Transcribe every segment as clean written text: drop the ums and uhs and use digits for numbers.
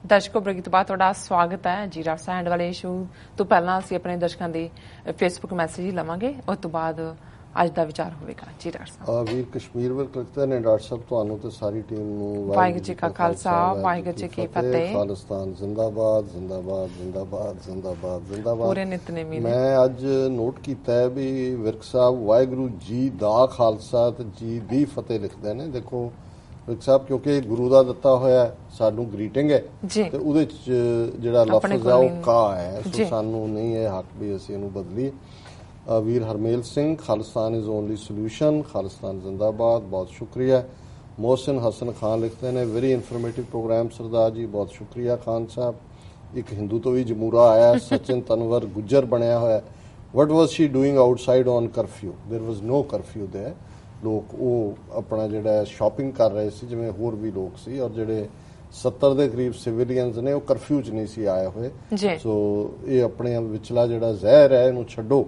ਦਰਸ਼ਕੋ break ਤੋਂ ਬਾਅਦ ਤੁਹਾਡਾ ਸਵਾਗਤ ਹੈ ਜੀ ਰਾਜ ਸਾਹਿਬ ਐਂਡ ਵਾਲੇ ਸ਼ੋ ਤੋਂ ਪਹਿਲਾਂ ਅਸੀਂ ਆਪਣੇ ਦਰਸ਼ਕਾਂ ਦੇ ਫੇਸਬੁੱਕ ਮੈਸੇਜ ਲਵਾਂਗੇ ਉਸ ਤੋਂ ਬਾਅਦ ਅੱਜ ਦਾ ਵਿਚਾਰ ਹੋਵੇਗਾ ਜੀ ਡਾਕਟਰ ਸਾਹਿਬ। ਵੀਰ ਕਸ਼ਮੀਰ ਵਰਕ ਲਿਖਦੇ ਨੇ ਡਾਕਟਰ ਸਾਹਿਬ ਤੁਹਾਨੂੰ ਤੇ ਸਾਰੀ ਟੀਮ ਨੂੰ ਵਾਹਿਗੁਰੂ ਜੀ ਕਾ ਖਾਲਸਾ ਵਾਹਿਗੁਰੂ ਜੀ ਕੀ ਫਤਿਹ। ਖਾਲਿਸਤਾਨ ਜ਼ਿੰਦਾਬਾਦ ਜ਼ਿੰਦਾਬਾਦ ਜ਼ਿੰਦਾਬਾਦ ਜ਼ਿੰਦਾਬਾਦ ਜ਼ਿੰਦਾਬਾਦ। ਪੂਰੇ ਨਿਤਨੇਮੀ ਮੈਂ ਅੱਜ ਨੋਟ ਕੀਤਾ ਹੈ ਵੀ ਵਿਰਕ ਸਾਹਿਬ ਵਾਹਿਗੁਰੂ ਜੀ ਦਾ ਖਾਲਸਾ ਤੇ ਜੀ ਦੀ ਫਤਿਹ ਲਿਖਦੇ ਨੇ। ਦੇਖੋ ਵਿਰਕ ਸਾਹਿਬ ਕਿਉਂਕਿ ਗੁਰੂ ਦਾ ਦਿੱਤਾ ਹੋਇਆ ਸਾਨੂੰ ਗ੍ਰੀਟਿੰਗ ਹੈ ਤੇ ਉਹਦੇ ਚ ਜਿਹੜਾ ਲਫ਼ਜ਼ ਹੈ ਉਹ ਕਾ ਹੈ, ਸੋ ਸਾਨੂੰ ਨਹੀਂ ਇਹ ਹੱਕ ਵੀ ਅਸੀਂ ਇਹਨੂੰ ਬਦਲੀਏ। ਵੀਰ Harmel Singh Khalistan is only solution, Khalistan ਜ਼ਿੰਦਾਬਾਦ, ਬਹੁਤ ਸ਼ੁਕਰੀਆ। ਮੋਹਸਿਨ ਹਸਨ ਖਾਨ ਲਿਖਦੇ ਨੇ very informative programme Sardar ji, ਬਹੁਤ ਸ਼ੁਕਰੀਆ ਖਾਨ ਸਾਹਿਬ। ਇੱਕ ਹਿੰਦੂ ਤੋਂ ਵੀ ਜਮੂਰਾ ਆਇਆ ਸਚਿਨ ਤਨਵਰ ਗੁੱਜਰ ਬਣਿਆ ਹੋਇਆ। What was she doing outside on curfew? There was no curfew there. ਲੋਕ ਉਹ ਆਪਣਾ ਜਿਹੜਾ ਸ਼ਾਪਿੰਗ ਕਰ ਰਹੇ ਸੀ ਜਿਵੇਂ ਹੋਰ ਵੀ ਲੋਕ ਸੀ, ਔਰ ਜਿਹੜੇ 70 ਦੇ ਕਰੀਬ ਸਿਵਿਲੀਅਨਸ ਨੇ ਉਹ ਕਰਫਿਊ 'ਚ ਨਹੀਂ ਸੀ ਆਏ ਹੋਏ। ਸੋ ਇਹ ਆਪਣੇ ਵਿਚਲਾ ਜਿਹੜਾ ਜ਼ਹਿਰ ਹੈ ਇਹਨੂੰ ਛੱਡੋ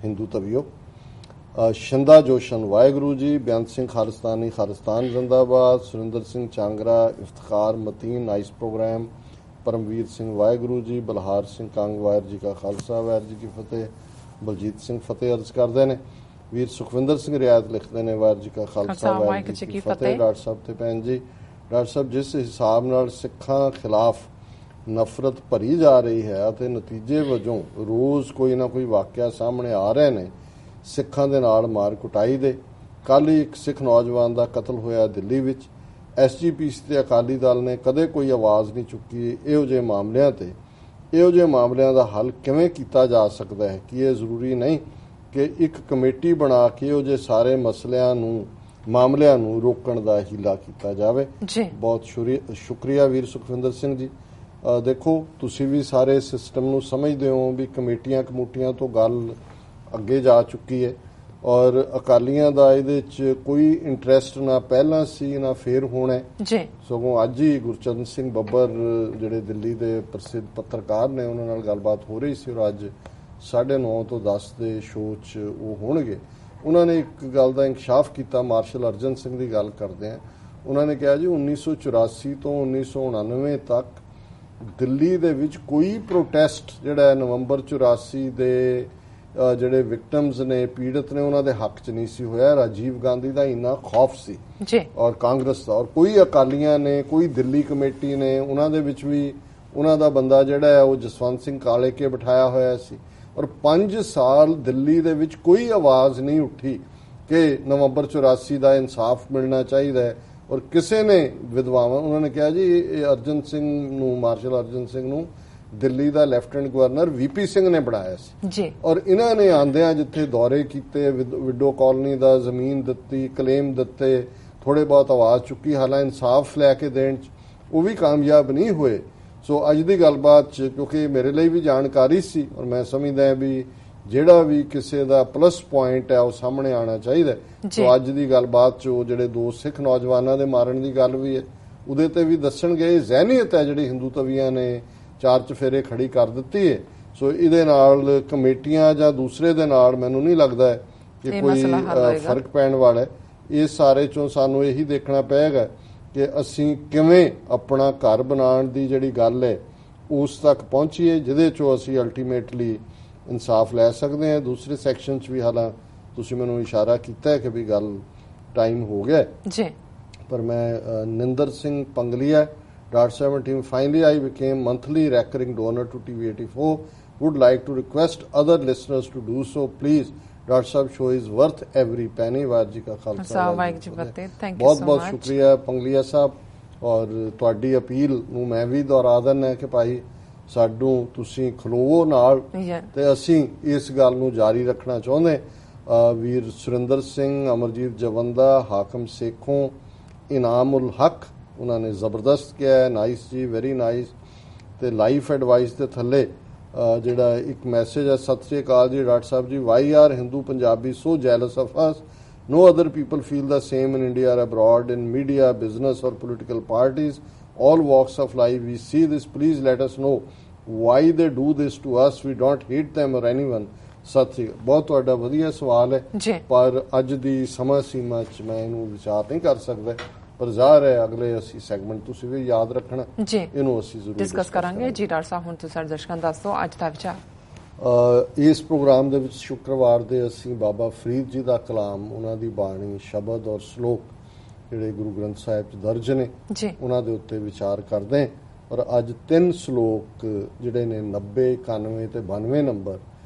ਹਿੰਦੂ ਤਵੀਓ। ਸ਼ਿੰਦਾ ਜੋਸ਼ਨ ਵਾਹਿਗੁਰੂ ਜੀ। ਬੇਅੰਤ ਸਿੰਘ ਖਾਲਿਸਤਾਨੀ ਖਾਲਿਸਤਾਨ ਜ਼ਿੰਦਾਬਾਦ। Surinder Singh Changra Iftikhar Mateen nice programme. ਪਰਮਵੀਰ ਸਿੰਘ ਵਾਹਿਗੁਰੂ ਜੀ। ਬਲਹਾਰ ਸਿੰਘ ਕੰਗ ਵਾਹਿਗੁਰੂ ਜੀ ਕਾ ਖਾਲਸਾ ਵਾਹਿਗੁਰੂ ਜੀ ਕੀ ਫਤਿਹ। ਬਲਜੀਤ ਸਿੰਘ ਫਤਿਹ ਅਰਜ਼ ਕਰਦੇ ਨੇ। ਵੀਰ ਸੁਖਵਿੰਦਰ ਸਿੰਘ ਰਿਆਤ ਲਿਖਦੇ ਨੇ ਵਾਹਿਗੁਰੂ ਜੀ ਕਾ ਖਾਲਸਾ ਵਾਹਿਗੁਰੂ ਜੀ ਕੀ ਫਤਿਹ। ਡਾਕਟਰ ਸਾਹਿਬ ਤੇ ਭੈਣ ਜੀ, ਡਾਕਟਰ ਸਾਹਿਬ ਜਿਸ ਹਿਸਾਬ ਨਾਲ ਸਿੱਖਾਂ ਖਿਲਾਫ ਨਫ਼ਰਤ ਭਰੀ ਜਾ ਰਹੀ ਹੈ ਅਤੇ ਨਤੀਜੇ ਵਜੋਂ ਰੋਜ਼ ਕੋਈ ਨਾ ਕੋਈ ਵਾਕਿਆ ਸਾਹਮਣੇ ਆ ਰਹੇ ਨੇ ਸਿੱਖਾਂ ਦੇ ਨਾਲ ਮਾਰ ਕੁਟਾਈ ਦੇ। ਕੱਲ੍ਹ ਹੀ ਇੱਕ ਸਿੱਖ ਨੌਜਵਾਨ ਦਾ ਕਤਲ ਹੋਇਆ ਦਿੱਲੀ ਵਿੱਚ। SGPC ਤੇ ਅਕਾਲੀ ਦਲ ਨੇ ਕਦੇ ਕੋਈ ਆਵਾਜ਼ ਨਹੀਂ ਚੁੱਕੀ ਇਹੋ ਜਿਹੇ ਮਾਮਲਿਆਂ ਤੇ। ਇਹੋ ਜਿਹੇ ਮਾਮਲਿਆਂ ਦਾ ਹੱਲ ਕਿਵੇਂ ਕੀਤਾ ਜਾ ਸਕਦਾ ਹੈ? ਕਿ ਇਹ ਜ਼ਰੂਰੀ ਨਹੀਂ ਕਿ ਇੱਕ ਕਮੇਟੀ ਬਣਾ ਕੇ ਇਹੋ ਜਿਹੇ ਸਾਰੇ ਮਾਮਲਿਆਂ ਨੂੰ ਰੋਕਣ ਦਾ ਹੀਲਾ ਕੀਤਾ ਜਾਵੇ? ਬਹੁਤ ਸ਼ੁਕਰੀਆ ਵੀਰ ਸੁਖਵਿੰਦਰ ਸਿੰਘ ਜੀ। ਦੇਖੋ ਤੁਸੀਂ ਵੀ ਸਾਰੇ ਸਿਸਟਮ ਨੂੰ ਸਮਝਦੇ ਹੋ ਵੀ ਕਮੇਟੀਆਂ ਤੋਂ ਗੱਲ ਅੱਗੇ ਜਾ ਚੁੱਕੀ ਹੈ, ਔਰ ਅਕਾਲੀਆਂ ਦਾ ਇਹਦੇ 'ਚ ਕੋਈ ਇੰਟਰਸਟ ਨਾ ਪਹਿਲਾਂ ਸੀ ਨਾ ਫੇਰ ਹੋਣਾ। ਸਗੋਂ ਅੱਜ ਹੀ ਗੁਰਚਰਨ ਸਿੰਘ ਬੱਬਰ ਜਿਹੜੇ ਦਿੱਲੀ ਦੇ ਪ੍ਰਸਿੱਧ ਪੱਤਰਕਾਰ ਨੇ ਉਹਨਾਂ ਨਾਲ ਗੱਲਬਾਤ ਹੋ ਰਹੀ ਸੀ, ਔਰ ਅੱਜ 9:30 ਤੋਂ 10 ਦੇ ਸ਼ੋਅ 'ਚ ਉਹ ਹੋਣਗੇ। ਉਹਨਾਂ ਨੇ ਇੱਕ ਗੱਲ ਦਾ ਇੰਕਸ਼ਾਫ ਕੀਤਾ, ਮਾਰਸ਼ਲ ਅਰਜਨ ਸਿੰਘ ਦੀ ਗੱਲ ਕਰਦੇ ਆ। ਉਹਨਾਂ ਨੇ ਕਿਹਾ ਜੀ 1984 ਤੋਂ 1999 ਤੱਕ ਦਿੱਲੀ ਦੇ ਵਿੱਚ ਕੋਈ ਪ੍ਰੋਟੈਸਟ ਜਿਹੜਾ ਹੈ ਨਵੰਬਰ 84 ਦੇ ਜਿਹੜੇ ਵਿਕਟਮਸ ਨੇ ਪੀੜਤ ਨੇ ਉਹਨਾਂ ਦੇ ਹੱਕ 'ਚ ਨਹੀਂ ਸੀ ਹੋਇਆ। ਰਾਜੀਵ ਗਾਂਧੀ ਦਾ ਇੰਨਾ ਖੌਫ ਸੀ ਔਰ ਕਾਂਗਰਸ ਦਾ, ਔਰ ਕੋਈ ਅਕਾਲੀਆਂ ਨੇ ਕੋਈ ਦਿੱਲੀ ਕਮੇਟੀ ਨੇ ਉਹਨਾਂ ਦੇ ਵਿੱਚ ਵੀ ਉਹਨਾਂ ਦਾ ਬੰਦਾ ਜਿਹੜਾ ਹੈ ਉਹ ਜਸਵੰਤ ਸਿੰਘ ਕਾਲੇ ਕੇ ਬਿਠਾਇਆ ਹੋਇਆ ਸੀ। ਔਰ 5 ਸਾਲ ਦਿੱਲੀ ਦੇ ਵਿੱਚ ਕੋਈ ਆਵਾਜ਼ ਨਹੀਂ ਉੱਠੀ ਕਿ ਨਵੰਬਰ 84 ਦਾ ਇਨਸਾਫ ਮਿਲਣਾ ਚਾਹੀਦਾ ਹੈ। ਔਰ ਕਿਸੇ ਨੇ ਵਿਦਵਾਨ ਉਹਨਾਂ ਨੇ ਕਿਹਾ ਜੀ ਇਹ ਅਰਜਨ ਸਿੰਘ ਨੂੰ, ਮਾਰਸ਼ਲ ਅਰਜਨ ਸਿੰਘ ਨੂੰ ਦਿੱਲੀ ਦਾ ਲੈਫਟੀਨੈਂਟ ਗਵਰਨਰ VP ਸਿੰਘ ਨੇ ਬਣਾਇਆ ਸੀ। ਔਰ ਇਹਨਾਂ ਨੇ ਆਂਦਿਆਂ ਜਿੱਥੇ ਦੌਰੇ ਕੀਤੇ, ਵਿਡੋ ਕਾਲੋਨੀ ਦਾ ਜ਼ਮੀਨ ਦਿੱਤੀ, ਕਲੇਮ ਦਿੱਤੇ, ਥੋੜੇ ਬਹੁਤ ਆਵਾਜ਼ ਚੁੱਕੀ, ਹਾਲਾਂਕਿ ਇਨਸਾਫ ਲੈ ਕੇ ਦੇਣ 'ਚ ਉਹ ਵੀ ਕਾਮਯਾਬ ਨਹੀਂ ਹੋਏ। ਸੋ ਅੱਜ ਦੀ ਗੱਲਬਾਤ 'ਚ ਕਿਉਂਕਿ ਮੇਰੇ ਲਈ ਵੀ ਜਾਣਕਾਰੀ ਸੀ ਔਰ ਮੈਂ ਸਮਝਦਾ ਵੀ ਜਿਹੜਾ ਵੀ ਕਿਸੇ ਦਾ ਪਲੱਸ ਪੁਆਇੰਟ ਹੈ ਉਹ ਸਾਹਮਣੇ ਆਉਣਾ ਚਾਹੀਦਾ। ਸੋ ਅੱਜ ਦੀ ਗੱਲਬਾਤ 'ਚ ਉਹ ਜਿਹੜੇ 2 ਸਿੱਖ ਨੌਜਵਾਨਾਂ ਦੇ ਮਾਰਨ ਦੀ ਗੱਲ ਵੀ ਹੈ, ਉਹਦੇ ਤੇ ਵੀ ਦੱਸਣਗੇ। ਜ਼ਹਿਨੀਅਤ ਹੈ ਜਿਹੜੀ ਹਿੰਦੂ ਤਵੀਆਂ ਨੇ 4 ਚਫੇਰੇ ਖੜੀ ਕਰ ਦਿੱਤੀ ਹੈ। ਸੋ ਇਹਦੇ ਨਾਲ ਕਮੇਟੀਆਂ ਜਾਂ ਦੂਸਰੇ ਦੇ ਨਾਲ ਮੈਨੂੰ ਨਹੀਂ ਲੱਗਦਾ ਕਿ ਕੋਈ ਫਰਕ ਪੈਣ ਵਾਲਾ ਹੈ। ਇਸ ਸਾਰੇ 'ਚੋਂ ਸਾਨੂੰ ਇਹੀ ਦੇਖਣਾ ਪਏਗਾ ਕਿ ਅਸੀਂ ਕਿਵੇਂ ਆਪਣਾ ਘਰ ਬਣਾਉਣ ਦੀ ਜਿਹੜੀ ਗੱਲ ਹੈ ਉਸ ਤੱਕ ਪਹੁੰਚੀਏ ਜਿਹਦੇ 'ਚੋਂ ਅਸੀਂ ਅਲਟੀਮੇਟਲੀ ਇਨਸਾਫ ਲੈ ਸਕਦੇ ਹਾਂ। ਦੂਸਰੇ ਸੈਕਸ਼ਨ 'ਚ ਵੀ ਹਾਲਾਂ ਤੁਸੀਂ ਮੈਨੂੰ ਇਸ਼ਾਰਾ ਕੀਤਾ ਹੈ ਕਿ ਵੀ ਗੱਲ ਟਾਈਮ ਹੋ ਗਿਆ ਜੀ, ਪਰ ਮੈਂ ਨਿੰਦਰ Singh ਪੰਗਲੀਆ .17 finally I became monthly recurring donor to TV84, would like to request other listeners to do so please. Dr. Sahab show is worth every penny. Waheguru ji ਕਾ ਖਾਲਸਾ ਵਾਹਿਗੁਰੂ ਜੀ ਕੀ ਫਤਿਹ। ਬਹੁਤ ਬਹੁਤ ਸ਼ੁਕਰੀਆ ਪੰਗਲੀਆ ਸਾਹਿਬ, ਔਰ ਤੁਹਾਡੀ ਅਪੀਲ ਨੂੰ ਮੈਂ ਵੀ ਦੁਹਰਾ ਦਿੰਦਾ ਕਿ ਭਾਈ ਸਾਨੂੰ ਤੁਸੀਂ ਖਲੋਵੋ ਨਾਲ ਤੇ ਅਸੀਂ ਇਸ ਗੱਲ ਨੂੰ ਜਾਰੀ ਰੱਖਣਾ ਚਾਹੁੰਦੇ। ਵੀਰ ਸੁਰਿੰਦਰ ਸਿੰਘ, ਅਮਰਜੀਤ ਜਵੰਦਾ, ਹਾਕਮ ਸੇਖੋਂ, ਇਨਾਮ ਉਲ ਹਕ ਉਹਨਾਂ ਨੇ ਜ਼ਬਰਦਸਤ ਕਿਹਾ ਹੈ, ਨਾਈਸ ਜੀ, ਵੈਰੀ ਨਾਈਸ। ਤੇ ਲਾਈਫ ਐਡਵਾਈਸ ਦੇ ਥੱਲੇ ਜਿਹੜਾ ਇੱਕ ਮੈਸੇਜ ਹੈ, ਸਤਿ ਸ੍ਰੀ ਅਕਾਲ ਜੀ doctor Sahib ji, why are Hindu Punjabi so jealous of us? No other people feel the same in India or abroad, in media, business or political parties, all walks of life. We see this. Please let us know why they do this to us. We don't hate them or anyone. Sat Sri ਅਕਾਲ। ਬਹੁਤ ਤੁਹਾਡਾ ਵਧੀਆ ਸਵਾਲ ਹੈ, ਪਰ ਅੱਜ ਦੀ ਸਮਾਂ ਸੀਮਾ 'ਚ ਮੈਂ ਇਹਨੂੰ ਵਿਚਾਰ ਨਹੀਂ ਕਰ ਸਕਦਾ। ਪਰ ਜ਼ਾਹਰ ਹੈ ਅਗਲੇ ਅਸੀਂ ਸੈਗਮੈਂਟ ਤੁਸੀਂ ਵੀ ਯਾਦ ਰੱਖਣਾ ਜੀ, ਇਹਨੂੰ ਅਸੀਂ ਜ਼ਰੂਰ ਡਿਸਕਸ ਕਰਾਂਗੇ। ਜੀ ਡਾਕਟਰ ਸਾਹਿਬ, ਹੁਣ ਤੁਸੀਂ ਸਾਡੇ ਦਰਸ਼ਕਾਂ ਨੂੰ ਦੱਸੋ ਅੱਜ ਦਾ ਵਿਚਾਰ। ਇਸ ਪ੍ਰੋਗਰਾਮ ਦੇ ਵਿੱਚ ਸ਼ੁੱਕਰਵਾਰ ਦੇ ਅਸੀਂ ਬਾਬਾ ਫਰੀਦ ਜੀ ਦਾ ਕਲਾਮ, ਉਹਨਾਂ ਦੀ ਬਾਣੀ, ਸ਼ਬਦ ਔਰ ਸ਼ਲੋਕ ਜਿਹੜੇ ਗੁਰੂ ਗ੍ਰੰਥ ਸਾਹਿਬ 'ਚ ਦਰਜ ਨੇ ਉਹਨਾਂ ਦੇ ਉੱਤੇ ਵਿਚਾਰ ਕਰਦੇ ਹਾਂ। ਔਰ ਅੱਜ 3 ਸ਼ਲੋਕ ਜਿਹੜੇ ਨੇ 90, 91 ਤੇ 92 ਨੰਬਰ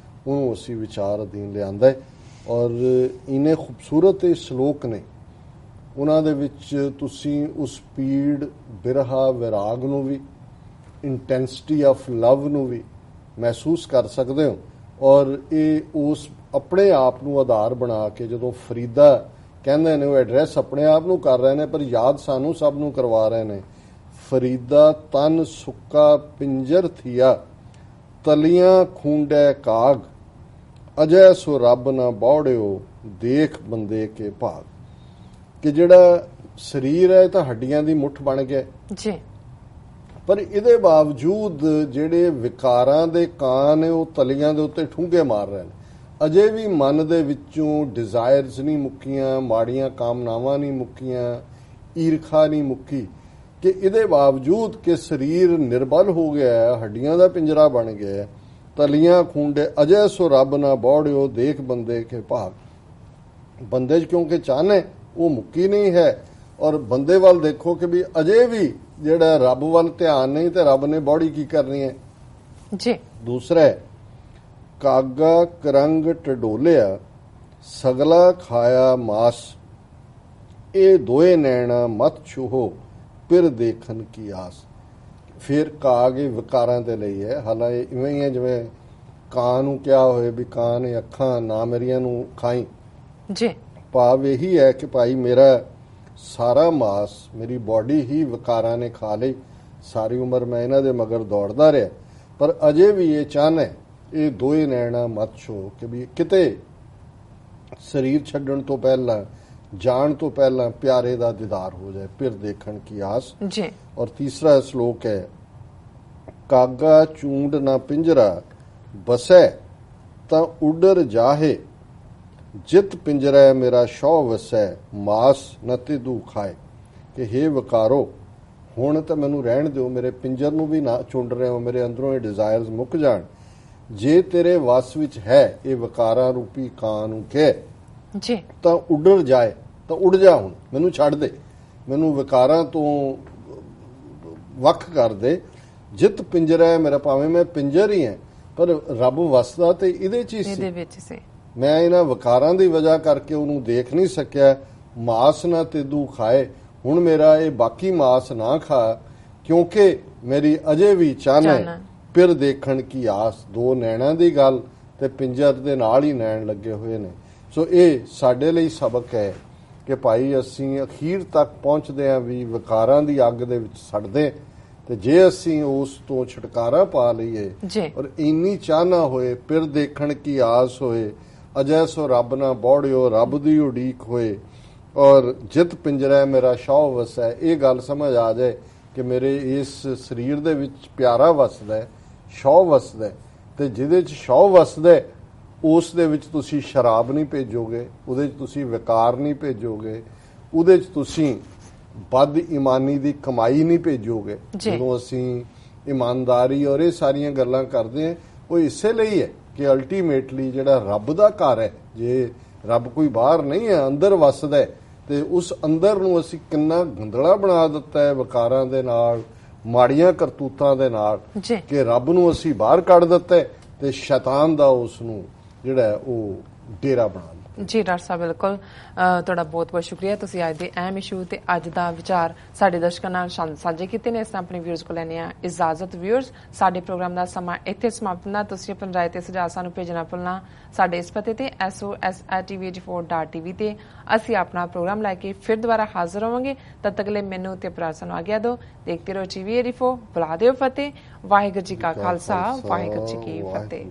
ਉਹਨੂੰ ਅਸੀਂ ਵਿਚਾਰ ਅਧੀਨ ਲਿਆਂਦਾ ਹੈ। ਔਰ ਇੰਨੇ ਖੂਬਸੂਰਤ ਇਹ ਸ਼ਲੋਕ ਨੇ, ਉਹਨਾਂ ਦੇ ਵਿੱਚ ਤੁਸੀਂ ਉਸ ਪੀੜ, ਬਿਰਹਾ, ਵਿਰਾਗ ਨੂੰ ਵੀ, ਇੰਟੈਂਸਿਟੀ ਆਫ ਲਵ ਨੂੰ ਵੀ ਮਹਿਸੂਸ ਕਰ ਸਕਦੇ ਹੋ। ਔਰ ਇਹ ਉਸ ਆਪਣੇ ਆਪ ਨੂੰ ਆਧਾਰ ਬਣਾ ਕੇ ਜਦੋਂ ਫਰੀਦਾ ਕਹਿੰਦੇ ਨੇ, ਉਹ ਐਡਰੈਸ ਆਪਣੇ ਆਪ ਨੂੰ ਕਰ ਰਹੇ ਨੇ ਪਰ ਯਾਦ ਸਾਨੂੰ ਸਭ ਨੂੰ ਕਰਵਾ ਰਹੇ ਨੇ। ਫਰੀਦਾ ਤਨ ਸੁੱਕਾ ਪਿੰਜਰ ਥੀਆ, ਤਲੀਆਂ ਖੂੰਡੈ ਕਾਗ, ਅਜੈ ਸੋ ਰੱਬ ਨਾ ਬੌੜਿਓ, ਦੇਖ ਬੰਦੇ ਕੇ ਭਾਗ। ਕਿ ਜਿਹੜਾ ਸਰੀਰ ਹੈ ਤਾਂ ਹੱਡੀਆਂ ਦੀ ਮੁੱਠ ਬਣ ਗਿਆ ਜੀ, ਪਰ ਇਹਦੇ ਬਾਵਜੂਦ ਜਿਹੜੇ ਵਿਕਾਰਾਂ ਦੇ ਕਾਂ ਨੇ ਉਹ ਤਲੀਆਂ ਦੇ ਉੱਤੇ ਠੂੰਗੇ ਮਾਰ ਰਹੇ ਨੇ। ਅਜੇ ਵੀ ਮਨ ਦੇ ਵਿੱਚੋਂ ਡਿਜ਼ਾਇਰਸ ਨਹੀਂ ਮੁੱਕੀਆਂ, ਮਾੜੀਆਂ ਕਾਮਨਾਵਾਂ ਨਹੀਂ ਮੁੱਕੀਆਂ, ਈਰਖਾ ਨਹੀਂ ਮੁੱਕੀ। ਕਿ ਇਹਦੇ ਬਾਵਜੂਦ ਕਿ ਸਰੀਰ ਨਿਰਬਲ ਹੋ ਗਿਆ, ਹੱਡੀਆਂ ਦਾ ਪਿੰਜਰਾ ਬਣ ਗਿਆ, ਤਲੀਆਂ ਖੂੰਡੇ, ਅਜੈ ਸੋ ਰੱਬ ਨਾ ਬੌੜਿਓ, ਦੇਖ ਬੰਦੇ ਕੇ ਭਾਗ। ਬੰਦੇ 'ਚ ਕਿਉਂਕਿ ਚਾਹਨ ਹੈ ਉਹ ਮੁੱਕੀ ਨਹੀਂ ਹੈ। ਔਰ ਬੰਦੇ ਵੱਲ ਦੇਖੋ ਕਿ ਵੀ ਅਜੇ ਵੀ ਜਿਹੜਾ ਰੱਬ ਵੱਲ ਧਿਆਨ ਨਹੀਂ, ਤੇ ਰੱਬ ਨੇ ਬੌੜੀ ਕੀ ਕਰਨੀ ਹੈ ਜੀ। ਦੂਸਰਾ, ਕਾਗਾ ਕਰੰਗ ਟਡੋਲਿਆ, ਸਗਲਾ ਖਾਇਆ ਮਾਸ, ਇਹ ਦੋਏ ਨੈਣਾ ਮਤ ਛੂਹੋ, ਫਿਰ ਦੇਖਣ ਕੀ ਆਸ। ਫਿਰ ਕਾਗ ਇਹ ਵਿਕਾਰਾਂ ਦੇ ਲਈ ਹੈ। ਹਾਲਾਂਕਿ ਇਵੇਂ ਹੀ ਹੈ ਜਿਵੇਂ ਕਾਂ ਨੂੰ ਕਿਹਾ ਹੋਏ ਵੀ ਕਾਂ ਨੇ ਅੱਖਾਂ ਨਾ ਮੇਰੀਆਂ ਨੂੰ ਖਾਈ ਜੀ। ਭਾਵ ਇਹੀ ਹੈ ਕਿ ਭਾਈ ਮੇਰਾ ਸਾਰਾ ਮਾਸ, ਮੇਰੀ ਬਾਡੀ ਹੀ ਵਿਕਾਰਾਂ ਨੇ ਖਾ ਲਈ। ਸਾਰੀ ਉਮਰ ਮੈਂ ਇਹਨਾਂ ਦੇ ਮਗਰ ਦੌੜਦਾ ਰਿਹਾ, ਪਰ ਅਜੇ ਵੀ ਇਹ ਚਾਹਨਾ ਹੈ, ਇਹ ਦੋਏ ਨੈਣਾ ਮਤ ਛੋ, ਕਿ ਵੀ ਕਿਤੇ ਸਰੀਰ ਛੱਡਣ ਤੋਂ ਪਹਿਲਾਂ, ਜਾਣ ਤੋਂ ਪਹਿਲਾਂ ਪਿਆਰੇ ਦਾ ਦੀਦਾਰ ਹੋ ਜਾਏ, ਫਿਰ ਦੇਖਣ ਕੀ ਆਸ ਜੀ। ਔਰ ਤੀਸਰਾ ਸ਼ਲੋਕ ਹੈ, ਕਾਗਾ ਚੂੰਡ ਨਾ ਪਿੰਜਰਾ, ਬਸੈ ਤਾਂ ਉਡਰ ਜਾਹੇ, ਜਿਤ ਪਿੰਜਰੈ ਮੇਰਾ ਸ਼ੌ ਵਸੈ, ਮਾਸ ਨ ਤਿਦੂ ਖਾਏ। ਕਿ ਹੇ ਵਿਕਾਰੋ, ਹੁਣ ਤਾਂ ਮੈਨੂੰ ਰਹਿਣ ਦਿਓ, ਮੇਰੇ ਪਿੰਜਰ ਨੂੰ ਵੀ ਨਾ ਚੁੰਡ ਰਹੇ ਹੋ, ਮੇਰੇ ਅੰਦਰੋਂ ਇਹ ਡਿਜ਼ਾਇਰਸ ਮੁੱਕ ਜਾਣ। ਜੇ ਤੇਰੇ ਵਸ ਵਿੱਚ ਹੈ ਇਹ ਵਿਕਾਰਾਂ ਰੂਪੀ ਕਾਂ ਨੂੰ ਕਹਿ ਜੀ ਤਾਂ ਉੱਡਰ ਜਾਏ, ਤਾਂ ਉੱਡ ਜਾ, ਹੁਣ ਮੈਨੂੰ ਛੱਡ ਦੇ, ਮੈਨੂੰ ਵਿਕਾਰਾਂ ਤੋਂ ਵੱਖ ਕਰ ਦੇ। ਜਿਤ ਪਿੰਜਰੈ ਮੇਰਾ, ਭਾਵੇਂ ਮੈਂ ਪਿੰਜਰ ਹੀ ਹਾਂ ਪਰ ਰੱਬ ਵਸਦਾ ਤੇ ਇਹਦੇ 'ਚ ਹੀ ਸੀ। ਮੈਂ ਇਹਨਾਂ ਵਿਕਾਰਾਂ ਦੀ ਵਜ੍ਹਾ ਕਰਕੇ ਉਹਨੂੰ ਦੇਖ ਨਹੀਂ ਸਕਿਆ। ਮਾਸ ਨਾ ਤੇਦੂ ਖਾਏ, ਹੁਣ ਮੇਰਾ ਇਹ ਬਾਕੀ ਮਾਸ ਨਾ ਖਾ, ਕਿਉਂਕਿ ਮੇਰੀ ਅਜੇ ਵੀ ਚਾਹਨਾ ਫਿਰ ਦੇਖਣ ਕੀ ਆਸ। ਦੋ ਨੈਣਾਂ ਦੀ ਗੱਲ ਤੇ ਪਿੰਜਰ ਦੇ ਨਾਲ ਹੀ ਨੈਣ ਲੱਗੇ ਹੋਏ ਨੇ। ਸੋ ਇਹ ਸਾਡੇ ਲਈ ਸਬਕ ਹੈ ਕਿ ਭਾਈ ਅਸੀਂ ਅਖੀਰ ਤੱਕ ਪਹੁੰਚਦੇ ਹਾਂ ਵੀ ਵਿਕਾਰਾਂ ਦੀ ਅੱਗ ਦੇ ਵਿੱਚ ਸੜਦੇ, ਤੇ ਜੇ ਅਸੀਂ ਉਸ ਤੋਂ ਛੁਟਕਾਰਾ ਪਾ ਲਈਏ ਔਰ ਇੰਨੀ ਚਾਹਨਾ ਹੋਏ, ਫਿਰ ਦੇਖਣ ਕੀ ਆਸ ਹੋਏ, ਅਜੈ ਸੋ ਰੱਬ ਨਾ ਬੌੜਿਓ, ਰੱਬ ਦੀ ਉਡੀਕ ਹੋਏ, ਔਰ ਜਿਤ ਪਿੰਜਰਾ ਮੇਰਾ ਸ਼ੌ ਵਸੈ, ਇਹ ਗੱਲ ਸਮਝ ਆ ਜਾਏ ਕਿ ਮੇਰੇ ਇਸ ਸਰੀਰ ਦੇ ਵਿੱਚ ਪਿਆਰਾ ਵਸਦਾ, ਸ਼ੌ ਵਸਦਾ, ਤੇ ਜਿਹਦੇ 'ਚ ਸ਼ੌ ਵਸਦਾ ਉਸ ਦੇ ਵਿੱਚ ਤੁਸੀਂ ਸ਼ਰਾਬ ਨਹੀਂ ਭੇਜੋਗੇ, ਉਹਦੇ 'ਚ ਤੁਸੀਂ ਵਿਕਾਰ ਨਹੀਂ ਭੇਜੋਗੇ, ਉਹਦੇ 'ਚ ਤੁਸੀਂ ਬਦ ਇਮਾਨੀ ਦੀ ਕਮਾਈ ਨਹੀਂ ਭੇਜੋਗੇ। ਜਦੋਂ ਅਸੀਂ ਇਮਾਨਦਾਰੀ ਔਰ ਇਹ ਸਾਰੀਆਂ ਗੱਲਾਂ ਕਰਦੇ ਹਾਂ, ਉਹ ਇਸੇ ਲਈ ਹੈ ਕਿ ਅਲਟੀਮੇਟਲੀ ਜਿਹੜਾ ਰੱਬ ਦਾ ਘਰ ਹੈ, ਜੇ ਰੱਬ ਕੋਈ ਬਾਹਰ ਨਹੀਂ ਹੈ, ਅੰਦਰ ਵਸਦਾ, ਤੇ ਉਸ ਅੰਦਰ ਨੂੰ ਅਸੀਂ ਕਿੰਨਾ ਗੰਦਲਾ ਬਣਾ ਦਿੱਤਾ ਹੈ ਵਿਕਾਰਾਂ ਦੇ ਨਾਲ, ਮਾੜੀਆਂ ਕਰਤੂਤਾਂ ਦੇ ਨਾਲ, ਕਿ ਰੱਬ ਨੂੰ ਅਸੀਂ ਬਾਹਰ ਕੱਢ ਦਿੱਤਾ ਤੇ ਸ਼ੈਤਾਨ ਦਾ ਉਸ ਨੂੰ ਜਿਹੜਾ ਉਹ ਡੇਰਾ ਬਣਾ ਦਿੱਤਾ। ਜੀ ਡਾਕਟਰ ਸਾਹਿਬ, ਬਿਲਕੁਲ ਤੁਹਾਡਾ ਬਹੁਤ ਬਹੁਤ ਸ਼ੁਕਰੀਆ। ਤੁਸੀਂ ਅੱਜ ਦੇ ਅਹਿਮ ਇਸ਼ੂ ਤੇ ਅੱਜ ਦਾ ਵਿਚਾਰ ਸਾਡੇ ਦਰਸ਼ਕਾਂ ਨਾਲ ਸਾਂਝੇ ਕੀਤੇ ਨੇ। ਇਸ ਤਰ੍ਹਾਂ ਆਪਣੇ ਵਿਊਅਰਸ ਕੋਲ ਲੈਣੇ ਆ ਇਜਾਜ਼ਤ। ਵਿਊਅਰਸ, ਸਾਡੇ ਪ੍ਰੋਗਰਾਮ ਦਾ ਸਮਾਂ ਇੱਥੇ ਸਮਾਪਤ ਹੁੰਦਾ। ਤੁਸੀਂ ਆਪਣੀ ਰਾਏ ਤੇ ਸੁਝਾਅ ਸਾਨੂੰ ਭੇਜਣਾ ਭੁੱਲਣਾ ਸਾਡੇ ਇਸ ਪਤੇ ਤੇ sos@tv84.tv ਤੇ। ਅਸੀਂ ਆਪਣਾ ਪ੍ਰੋਗਰਾਮ ਲੈ ਕੇ ਫਿਰ ਦੁਬਾਰਾ ਹਾਜ਼ਰ ਹੋਵਾਂਗੇ। ਤਦ ਤੱਕ ਲਈ ਮੈਨੂੰ ਤੇ ਪਰਿਵਾਰ ਸਾਨੂੰ ਆਗਿਆ ਦਿਓ। ਦੇਖਦੇ ਰਹੋ TV84। ਬੁਲਾ ਦਿਓ ਫਤਿਹ। ਵਾਹਿਗੁਰੂ ਜੀ ਕਾ ਖਾਲਸਾ, ਵਾਹਿਗੁਰੂ ਜੀ ਕੀ ਫਤਿਹ।